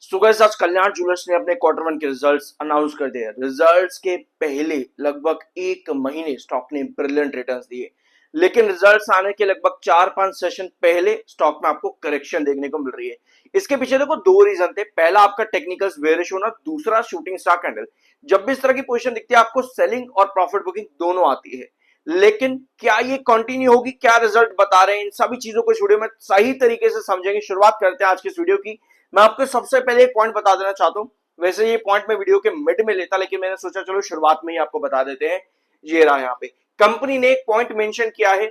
So guys आज कल्याण jewellers ने अपने क्वार्टर वन के रिजल्ट्स अनाउंस कर दिए। रिजल्ट्स के पहले लगभग एक महीने स्टॉक ने ब्रिलियंट रिटर्न्स दिए, लेकिन रिजल्ट्स आने के लगभग 4-5 सेशन पहले स्टॉक में आपको करेक्शन देखने को मिल रही है। इसके पीछे देखो दो रीजन थे। पहला आपका टेक्निकल्स बेयरिश होना, दूसरा शूटिंग स्टार कैंडल। जब भी इस तरह की पोजीशन दिखती है आपको सेलिंग और प्रॉफिट बुकिंग दोनों आती है, लेकिन क्या ये कंटिन्यू होगी, क्या रिजल्ट बता रहे हैं, इन सभी चीजों को इस वीडियो में सही तरीके से समझेंगे। शुरुआत करते हैं आज की इस वीडियो की। मैं आपको सबसे पहले एक पॉइंट बता देना चाहता हूं। वैसे ये पॉइंट मैं वीडियो के मिड में लेता, लेकिन मैंने सोचा चलो शुरुआत में ही आपको बता देते हैं। ये रहा यहाँ पे कंपनी ने एक पॉइंट मेंशन किया है।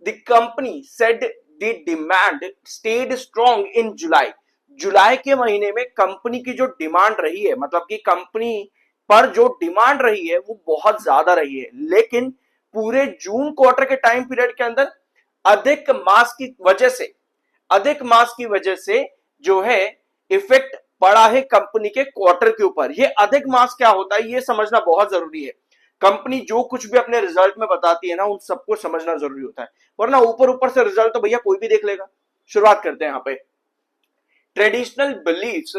The company said the demand stayed strong in July. जुलाई के महीने में कंपनी की जो डिमांड रही है, मतलब कि कंपनी पर जो डिमांड रही है वो बहुत ज्यादा रही है, लेकिन पूरे जून क्वार्टर के टाइम पीरियड के अंदर अधिक मास की वजह से जो है इफेक्ट पड़ा है कंपनी के क्वार्टर के ऊपर। ये अधिक मास क्या होता है ये समझना बहुत जरूरी है। कंपनी जो कुछ भी अपने रिजल्ट में बताती है ना, उन सबको समझना जरूरी होता है, वरना ऊपर ऊपर से रिजल्ट तो भैया कोई भी देख लेगा। शुरुआत करते हैं यहाँ पे। Traditional believes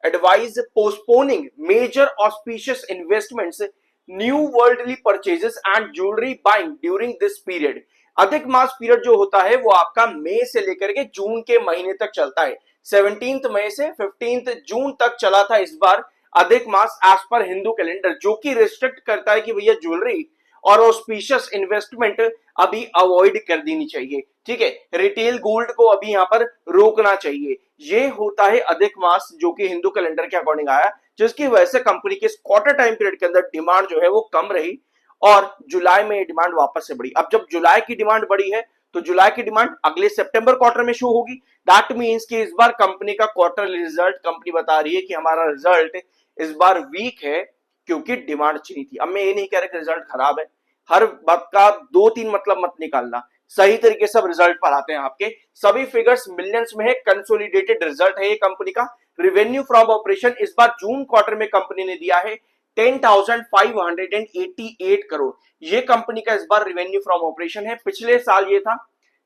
advise postponing major auspicious investments, new worldly purchases and jewellery buying during this period. अधिक मास पीरियड जो होता है वो आपका मई से लेकर के जून के महीने तक चलता है। 17 मई से 15 जून तक चला था इस बार अधिक मास एज पर हिंदू कैलेंडर, जो कि रिस्ट्रिक्ट करता है कि भैया ज्वेलरी और ऑस्पिशियस इन्वेस्टमेंट अभी अवॉइड कर देनी चाहिए। ठीक है, रिटेल गोल्ड को अभी यहां पर रोकना चाहिए। ये होता है अधिक मास जो कि हिंदू कैलेंडर के अकॉर्डिंग आया, जिसकी वजह से कंपनी के क्वार्टर टाइम पीरियड के अंदर डिमांड जो है वो कम रही और जुलाई में डिमांड वापस से बढ़ी। अब जब जुलाई की डिमांड बढ़ी है तो जुलाई की डिमांड अगले सितंबर क्वार्टर में शो होगी। दैट मींस कि इस बार कंपनी का क्वार्टरली रिजल्ट, कंपनी बता रही है कि हमारा रिजल्ट इस बार वीक है क्योंकि डिमांड अच्छी नहीं थी। अब मैं ये नहीं कह रहा कि रिजल्ट खराब है, हर बात का 2-3 मतलब मत निकालना, सही तरीके से रिजल्ट पर आते हैं। आपके सभी फिगर्स मिलियंस में है, कंसोलिडेटेड रिजल्ट है ये कंपनी का। रेवेन्यू फ्रॉम ऑपरेशन इस बार जून क्वार्टर में कंपनी ने दिया है 10,588 करोड़। ये कंपनी का इस बार रेवेन्यू फ्रॉम ऑपरेशन है। पिछले साल ये था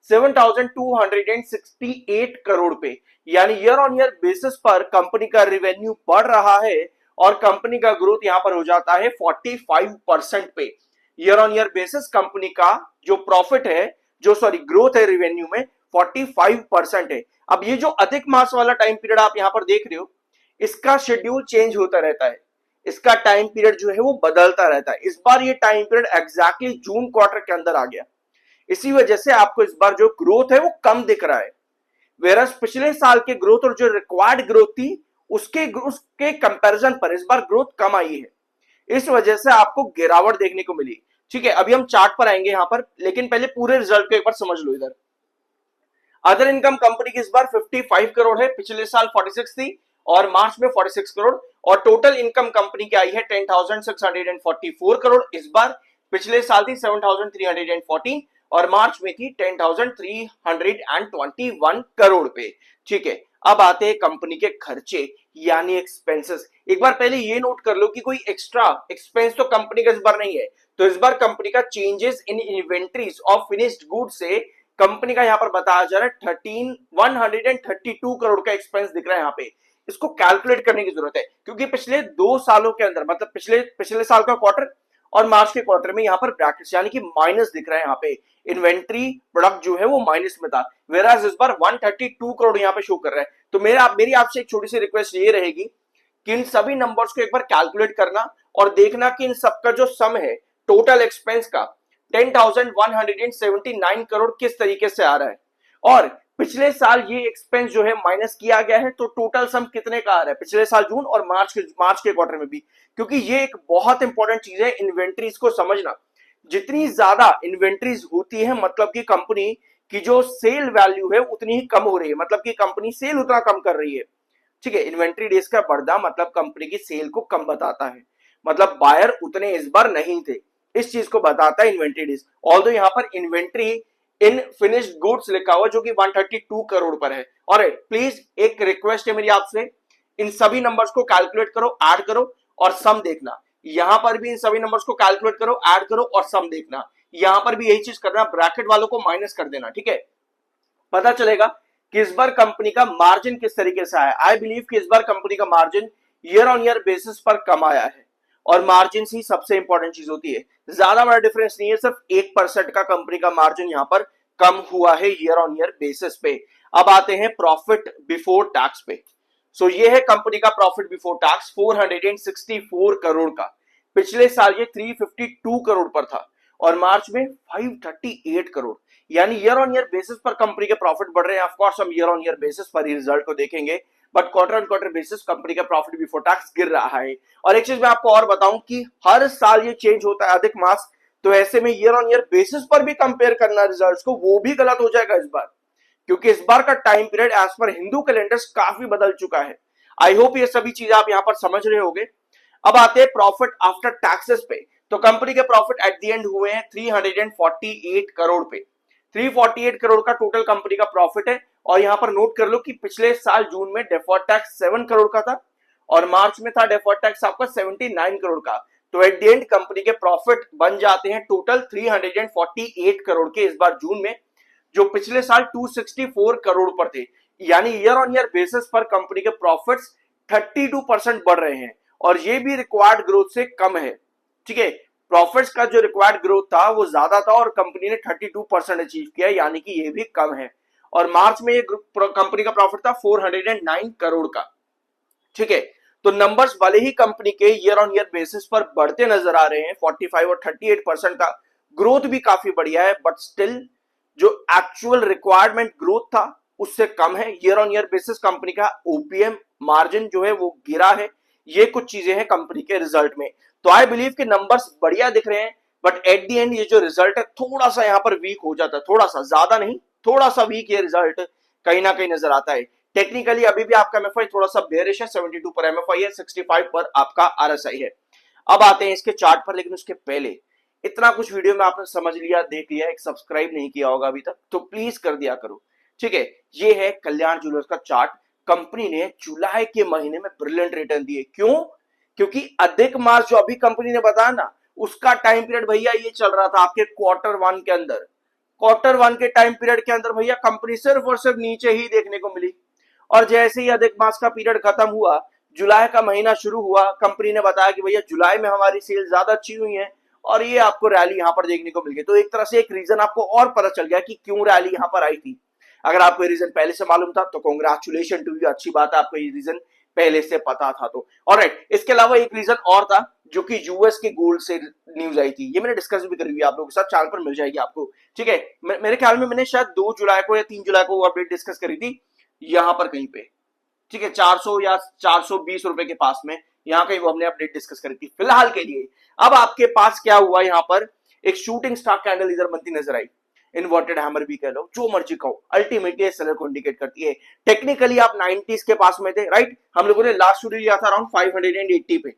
7,268 करोड़ पे, यानी ईयर ऑन ईयर बेसिस पर कंपनी का रेवेन्यू बढ़ रहा है और कंपनी का ग्रोथ यहां पर हो जाता है 45% पे। Year on year basis company का जो प्रॉफिट है, जो सॉरी ग्रोथ है रेवेन्यू में 45% है। अब ये जो अधिक मास वाला टाइम पीरियड आप यहां पर देख रहे हो, इसका शेड्यूल चेंज होता रहता है, इसका टाइम पीरियड जो है वो बदलता रहता है। इस बार ये टाइम पीरियड एग्जैक्टली जून क्वार्टर के अंदर आ गया, इसी वजह से आपको इस बार जो ग्रोथ है वो कम दिख रहा है। वेरस पिछले साल के ग्रोथ और जो रिक्वायर्ड ग्रोथ थी उसके कंपैरिजन पर इस बार ग्रोथ कम आई है, इस वजह से आपको गिरावट देखने को मिली। ठीक है, अभी हम चार्ट पर आएंगे यहां पर, लेकिन पहले पूरे रिजल्ट को एक बार समझ लो। इधर अदर इनकम कंपनी की इस बार 55 करोड़ है, पिछले साल 46 थी और मार्च में 46 करोड़। और टोटल इनकम कंपनी की आई है 10,644 करोड़ इस बार, पिछले साल थी 7,314 और मार्च में थी 10,321 करोड़ पे। ठीक है, अब आते हैं कंपनी के खर्चे यानी एक्सपेंसेस। एक बार पहले ये नोट कर लो कि कोई एक्स्ट्रा एक्सपेंस तो कंपनी का इस बार नहीं है। तो इस बार कंपनी का changes in inventories of finished goods से कंपनी का यहां पर बताया जा रहा है 132 करोड़ का एक्सपेंस दिख रहा है यहाँ पे। इसको कैलकुलेट करने की जरूरत है क्योंकि पिछले 2 सालों के अंदर, मतलब पिछले साल का क्वार्टर और मार्च के क्वार्टर में यहां पर ब्रैकेट्स यानी कि माइनस दिख रहा है। यहाँ पे इन्वेंट्री प्रोडक्ट जो है वो माइनस में था, वेराज इस बार 132 करोड़ यहाँ पे शो कर रहा है। तो मेरी आपसे एक छोटी सी रिक्वेस्ट ये रहेगी कि इन सभी नंबर्स को एक बार कैलकुलेट करना और देखना कि इन सबका जो सम है टोटल एक्सपेंस का 10,179 करोड़ किस तरीके से आ रहा है और पिछले साल ये एक्सपेंस जो है माइनस किया गया है, तो टोटल सम कितने का आ रहा है पिछले साल जून और मार्च के क्वार्टर में भी। क्योंकि ये एक बहुत इंपॉर्टेंट चीज है इन्वेंट्रीज को समझना। जितनी ज्यादा इन्वेंट्रीज होती है मतलब कि कंपनी की जो सेल वैल्यू है उतनी ही कम हो रही है, मतलब कि कंपनी सेल उतना कम कर रही है। ठीक है, इन्वेंट्री डेज का बढ़ना मतलब कंपनी की सेल को कम बताता है, मतलब बायर उतने इस बार नहीं थे, इस चीज को बताता है इन्वेंट्री डेज। ऑल्दो यहाँ पर इन्वेंट्री इन फिनिश्ड गुड्स लिखा हुआ जो कि 132 करोड़ पर है। और प्लीज एक रिक्वेस्ट है मेरी आपसे, इन सभी नंबर्स को कैलकुलेट करो, ऐड करो और सम देखना। यहां पर भी इन सभी नंबर्स को कैलकुलेट करो, ऐड करो और सम देखना। यहां पर भी यही चीज करना, ब्रैकेट वालों को माइनस कर देना। ठीक है, पता चलेगा कि इस बार कंपनी का मार्जिन किस तरीके से आया। आई बिलीव कि इस बार कंपनी का margin year on year basis पर कम आया है, और मार्जिन ही सबसे इंपॉर्टेंट चीज होती है। ज्यादा बड़ा डिफरेंस नहीं है, सिर्फ 1% का कंपनी का मार्जिन यहां पर कम हुआ है ईयर ऑन ईयर बेसिस पे। अब आते हैं प्रॉफिट बिफोर टैक्स पे। सो ये है कंपनी का प्रॉफिट बिफोर टैक्स 464 करोड़ का। पिछले साल ये 352 करोड़ पर था, और मार्च में 538 करोड़। यानी ईयर ऑन ईयर बेसिस पर कंपनी के प्रॉफिट बढ़ रहे हैं। ऑफ कोर्स हम ईयर ऑन ईयर बेसिस पर ही रिजल्ट को देखेंगे, but quarter on quarter basis company का प्रॉफिट बिफोर टैक्स गिर रहा है। और एक चीज मैं आपको और बताऊं कि हर साल ये चेंज होता है अधिक मास, तो ऐसे में ईयर ऑन ईयर बेसिस पर भी कंपेयर करना रिजल्ट्स को, वो भी गलत हो जाएगा इस बार, क्योंकि इस बार का time period as per Hindu calendars काफी बदल चुका है। आई होप ये सभी चीजें आप यहां पर समझ रहे होंगे। अब आते हैं प्रॉफिट आफ्टर टैक्सेस पे। तो कंपनी के प्रॉफिट एट द एंड हुए हैं 348 करोड़ पे। 348 करोड़ का टोटल कंपनी का प्रॉफिट है। और यहां पर नोट कर लो कि पिछले साल जून में डेफर्ड टैक्स 7 करोड़ का था, और मार्च में था डेफर्ड टैक्स आपका 79 करोड़ का। तो एट द एंड कंपनी के प्रॉफिट बन जाते हैं टोटल 348 करोड़ के इस बार जून में, जो पिछले साल 264 करोड़ पर थे। यानी ईयर ऑन ईयर बेसिस पर कंपनी के प्रॉफिट्स 32% बढ़ रहे हैं, और ये भी रिक्वायर्ड ग्रोथ से कम है। ठीक है, प्रॉफिट्स का जो रिक्वायर्ड ग्रोथ था वो ज्यादा था, और कंपनी ने 32% अचीव किया, यानी कि ये भी कम है। और मार्च में ये कंपनी का प्रॉफिट था 409 करोड़ का। ठीक है, तो नंबर्स भले ही कंपनी के ईयर ऑन ईयर बेसिस पर बढ़ते नजर आ रहे हैं, 45 और 38% का ग्रोथ भी काफी बढ़िया है, बट स्टिल जो एक्चुअल रिक्वायरमेंट ग्रोथ था उससे कम है। Year on year basis company का ओपीएम मार्जिन जो है वो गिरा है। ये कुछ चीजें हैं कंपनी के रिजल्ट में। तो आई बिलीव कि नंबर्स बढ़िया दिख रहे हैं, बट एट दी एंड ये जो रिजल्ट है थोड़ा सा यहाँ पर वीक हो जाता है, थोड़ा सा, ज्यादा नहीं, थोड़ा सा वीक ये रिजल्ट कहीं ना कहीं नजर आता है। टेक्निकली अभी भी आपका एमएफआई थोड़ा सा बेरिश है, 72 पर एमएफआई है, 65 पर आपका आरएसआई है। अब आते हैं इसके चार्ट पर, लेकिन उसके पहले इतना कुछ वीडियो में आपने समझ लिया, देख लिया, एक सब्सक्राइब नहीं किया होगा अभी तक तो प्लीज कर दिया करो। ठीक है, ये है कल्याण ज्वेलर्स का चार्ट। कंपनी ने जुलाई के महीने में ब्रिलियंट रिटर्न दिए। क्यों? क्योंकि अधिक मार्च जो अभी कंपनी ने बताया ना, उसका टाइम पीरियड भैया ये चल रहा था आपके क्वार्टर वन के अंदर। क्वार्टर वन के टाइम पीरियड के अंदर भैया कंपनी सिर्फ और सिर्फ नीचे ही देखने को मिली। और जैसे ही अधिक मास का पीरियड खत्म हुआ, जुलाई का महीना शुरू हुआ, कंपनी ने बताया कि भैया जुलाई में हमारी सेल ज्यादा अच्छी हुई है, और ये आपको रैली यहां पर देखने को मिल गई। तो एक तरह से एक रीजन आपको और पता चल गया कि क्यों रैली यहां पर आई थी। अगर आपको ये रीजन पहले से मालूम था तो कांग्रेचुलेशन टू यू, अच्छी बात है, आपको ये रीजन पहले से पता था। तो ऑलराइट, इसके अलावा एक रीजन और था जो कि यूएस के गोल्ड से न्यूज आई थी, ये मैंने डिस्कस भी करी हुई आप लोगों के साथ, चैनल पर मिल जाएगी आपको। ठीक है, मेरे ख्याल में मैंने शायद 2 जुलाई को या 3 जुलाई को वो अपडेट डिस्कस करी थी यहां पर कहीं पे। ठीक है, 400 या 420 रुपए के पास में, यहाँ कहीं वो हमने अपडेट डिस्कस करी थी फिलहाल के लिए। अब आपके पास क्या हुआ, यहाँ पर एक शूटिंग स्टार कैंडल इधर बनती नजर आई, इन्वर्टेड हैमर भी कह लो, जो मर्जी कहो, अल्टीमेटली सेलर को इंडिकेट करती है। टेक्निकली आप 90s के पास में थे, राइट। हम लोगों ने लास्ट वीडियो लिया था अराउंड 580 पे,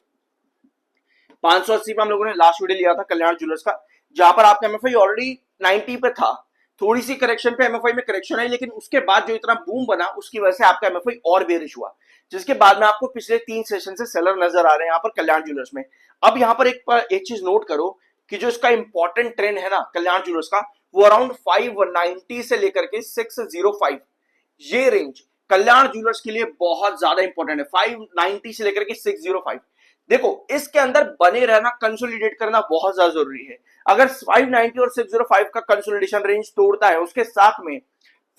580 पे हम लोगों ने लास्ट वीडियो लिया था कल्याण ज्वेलर्स का, जहां पर आपका एमएफआई ऑलरेडी 90 पे था। थोड़ी सी करेक्शन पे एमएफआई में करेक्शन है, लेकिन उसके बाद जो इतना बूम बना उसकी वजह से आपका एमएफआई और बेरिश हुआ, जिसके बाद में आपको पिछले 3 सेशन से सेलर नजर आ रहे हैं यहाँ पर कल्याण ज्वेलर्स में। अब यहाँ पर एक चीज नोट करो कि जो इसका इंपॉर्टेंट ट्रेंड है ना कल्याण ज्वेलर्स का, वो अराउंड 590 से लेकर के 605, ये रेंज कल्याण ज्वेलर्स के लिए बहुत ज्यादा इंपॉर्टेंट है। 590 से लेकर के 605, देखो इसके अंदर बने रहना, कंसोलिडेट करना बहुत ज्यादा जरूरी है। अगर 590 और 605 का कंसोलिडेशन रेंज तोड़ता है, उसके साथ में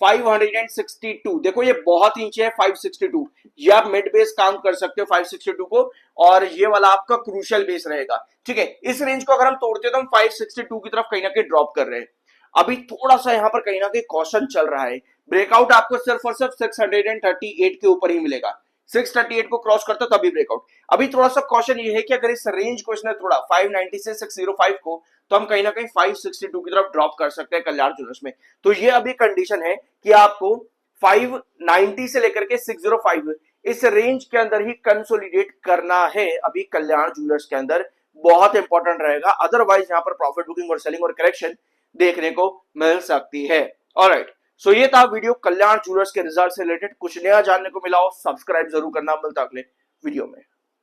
562, देखो ये बहुत नीचे है 562, ये आप मिड बेस काउंट कर सकते हो 562 को, और ये वाला आपका क्रूशियल बेस रहेगा। ठीक है, इस रेंज को अगर हम तोड़ते हैं तो हम 562 की तरफ कहीं ना कहीं ड्रॉप कर रहे हैं। अभी थोड़ा सा यहां पर कहीं ना कहीं कॉशन चल रहा है, ब्रेकआउट आपको सिर्फ और सिर्फ 638 के ऊपर ही मिलेगा। 638 को क्रॉस करता तभी ब्रेकआउट। अभी थोड़ा सा कॉशन ये है कि अगर इस रेंज को इसने थोड़ा 590 से 605 को, तो हम कहीं ना कहीं 562 की तरफ ड्रॉप कर सकते हैं कल्याण ज्वेलर्स में। तो ये अभी कंडीशन है कि आपको 590 से लेकर के 605 इस रेंज के अंदर ही कंसोलिडेट करना है अभी कल्याण ज्वेलर्स के अंदर, बहुत इंपॉर्टेंट रहेगा। अदरवाइज यहाँ पर प्रॉफिट बुकिंग और सेलिंग और करेक्शन देखने को मिल सकती है। ऑलराइट, सो ये था वीडियो कल्याण ज्वेलर्स के रिजल्ट से रिलेटेड। कुछ नया जानने को मिला हो सब्सक्राइब जरूर करना, मिलता अगले वीडियो में।